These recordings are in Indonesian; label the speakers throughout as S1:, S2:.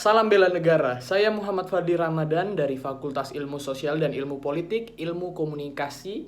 S1: Salam bela negara, saya Muhammad Fadli Ramadan dari Fakultas Ilmu Sosial dan Ilmu Politik, Ilmu Komunikasi,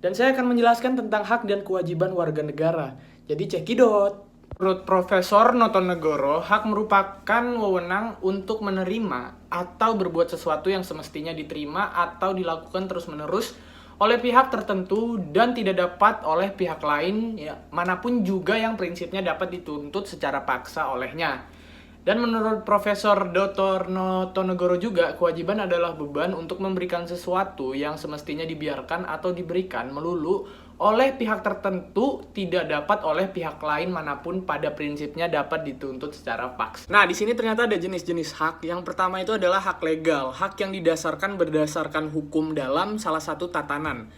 S1: dan saya akan menjelaskan tentang hak dan kewajiban warga negara. Jadi cekidot. Menurut Profesor Notonegoro, hak merupakan wewenang untuk menerima atau berbuat sesuatu yang semestinya diterima atau dilakukan terus-menerus oleh pihak tertentu dan tidak dapat oleh pihak lain, manapun juga yang prinsipnya dapat dituntut secara paksa olehnya. Dan menurut Profesor Dr. Notonegoro juga, kewajiban adalah beban untuk memberikan sesuatu yang semestinya dibiarkan atau diberikan melulu oleh pihak tertentu, tidak dapat oleh pihak lain manapun pada prinsipnya dapat dituntut secara paksa. Nah, di sini ternyata ada jenis-jenis hak. Yang pertama itu adalah hak legal, hak yang didasarkan berdasarkan hukum dalam salah satu tatanan.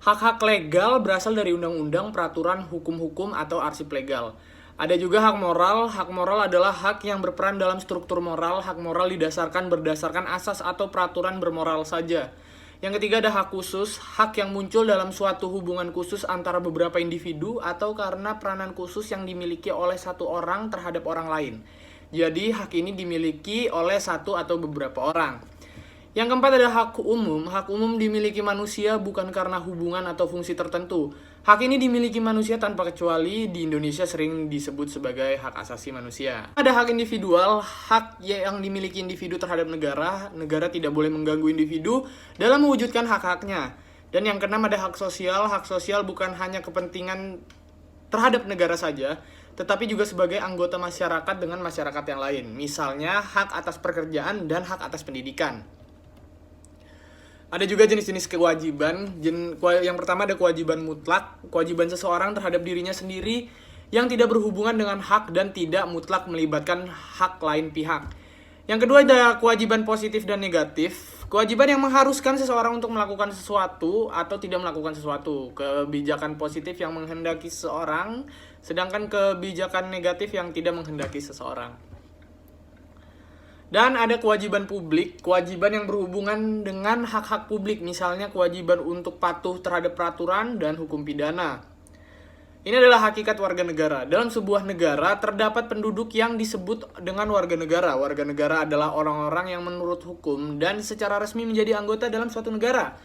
S1: Hak-hak legal berasal dari undang-undang, peraturan, hukum-hukum, atau arsip legal. Ada juga hak moral. Hak moral adalah hak yang berperan dalam struktur moral. Hak moral didasarkan berdasarkan asas atau peraturan bermoral saja. Yang ketiga ada hak khusus. Hak yang muncul dalam suatu hubungan khusus antara beberapa individu atau karena peranan khusus yang dimiliki oleh satu orang terhadap orang lain. Jadi hak ini dimiliki oleh satu atau beberapa orang. Yang keempat ada hak umum. Hak umum dimiliki manusia bukan karena hubungan atau fungsi tertentu. Hak ini dimiliki manusia tanpa kecuali, di Indonesia sering disebut sebagai hak asasi manusia. Ada hak individual, hak yang dimiliki individu terhadap negara. Negara tidak boleh mengganggu individu dalam mewujudkan hak-haknya. Dan yang keenam ada hak sosial. Hak sosial bukan hanya kepentingan terhadap negara saja, tetapi juga sebagai anggota masyarakat dengan masyarakat yang lain. Misalnya hak atas pekerjaan dan hak atas pendidikan. Ada juga jenis-jenis kewajiban. Yang pertama ada kewajiban mutlak, kewajiban seseorang terhadap dirinya sendiri yang tidak berhubungan dengan hak dan tidak mutlak melibatkan hak lain pihak. Yang kedua ada kewajiban positif dan negatif. Kewajiban yang mengharuskan seseorang untuk melakukan sesuatu atau tidak melakukan sesuatu. Kebijakan positif yang menghendaki seseorang, sedangkan kebijakan negatif yang tidak menghendaki seseorang. Dan ada kewajiban publik, kewajiban yang berhubungan dengan hak-hak publik, misalnya kewajiban untuk patuh terhadap peraturan dan hukum pidana. Ini adalah hakikat warga negara. Dalam sebuah negara terdapat penduduk yang disebut dengan warga negara. Warga negara adalah orang-orang yang menurut hukum dan secara resmi menjadi anggota dalam suatu negara.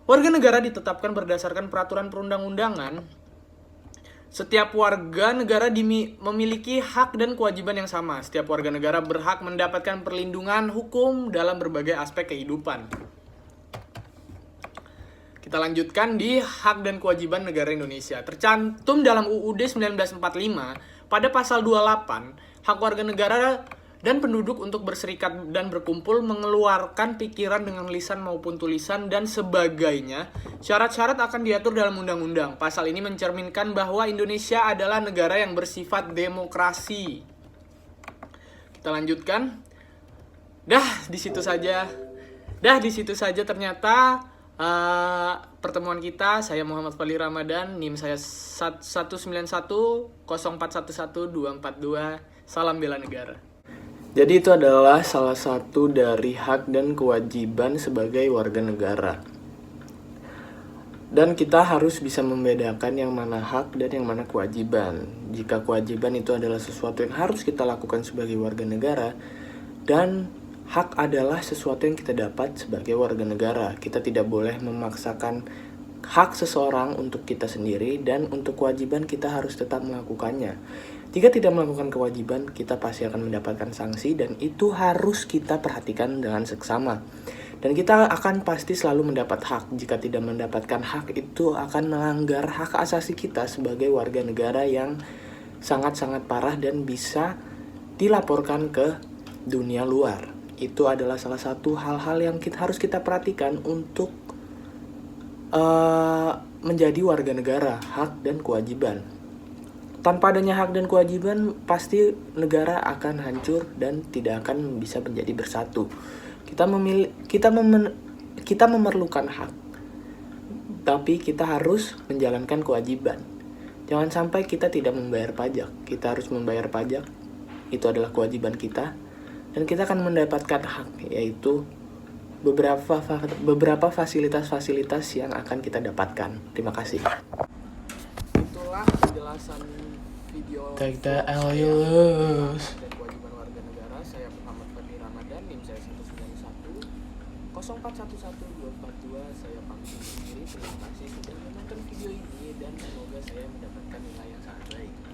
S1: Warga negara ditetapkan berdasarkan peraturan perundang-undangan. Setiap warga negara memiliki hak dan kewajiban yang sama. Setiap warga negara berhak mendapatkan perlindungan hukum dalam berbagai aspek kehidupan. Kita lanjutkan di hak dan kewajiban negara Indonesia. Tercantum dalam UUD 1945 pada pasal 28, hak warga negara dan penduduk untuk berserikat dan berkumpul, mengeluarkan pikiran dengan lisan maupun tulisan dan sebagainya. Syarat-syarat akan diatur dalam undang-undang. Pasal ini mencerminkan bahwa Indonesia adalah negara yang bersifat demokrasi. Kita lanjutkan. Di situ saja ternyata pertemuan kita. Saya Muhammad Fadli Ramadan, NIM saya 19104112442. Salam bela negara. Jadi itu adalah salah satu dari hak dan kewajiban sebagai warga negara. Dan kita harus bisa membedakan yang mana hak dan yang mana kewajiban. Jika kewajiban itu adalah sesuatu yang harus kita lakukan sebagai warga negara, dan hak adalah sesuatu yang kita dapat sebagai warga negara. Kita tidak boleh memaksakan hak seseorang untuk kita sendiri, dan untuk kewajiban kita harus tetap melakukannya. Jika tidak melakukan kewajiban, kita pasti akan mendapatkan sanksi, dan itu harus kita perhatikan dengan seksama. Dan kita akan pasti selalu mendapat hak. Jika tidak mendapatkan hak, itu akan melanggar hak asasi kita sebagai warga negara yang sangat-sangat parah dan bisa dilaporkan ke dunia luar. Itu adalah salah satu hal-hal yang harus kita perhatikan untuk menjadi warga negara, hak dan kewajiban. Tanpa adanya hak dan kewajiban, pasti negara akan hancur dan tidak akan bisa menjadi bersatu. Kita memerlukan hak, tapi kita harus menjalankan kewajiban. Jangan sampai kita tidak membayar pajak. Kita harus membayar pajak. Itu adalah kewajiban kita, dan kita akan mendapatkan hak, yaitu beberapa fasilitas-fasilitas yang akan kita dapatkan. Terima kasih. Itulah penjelasan video Take the L, you lose. Dan kewajiban warga negara. Saya Muhammad Fadli Ramadan, NIM saya 191 0411242. Saya pamit undur diri. Terima kasih sudah menonton video ini dan semoga saya mendapatkan nilai yang sangat baik.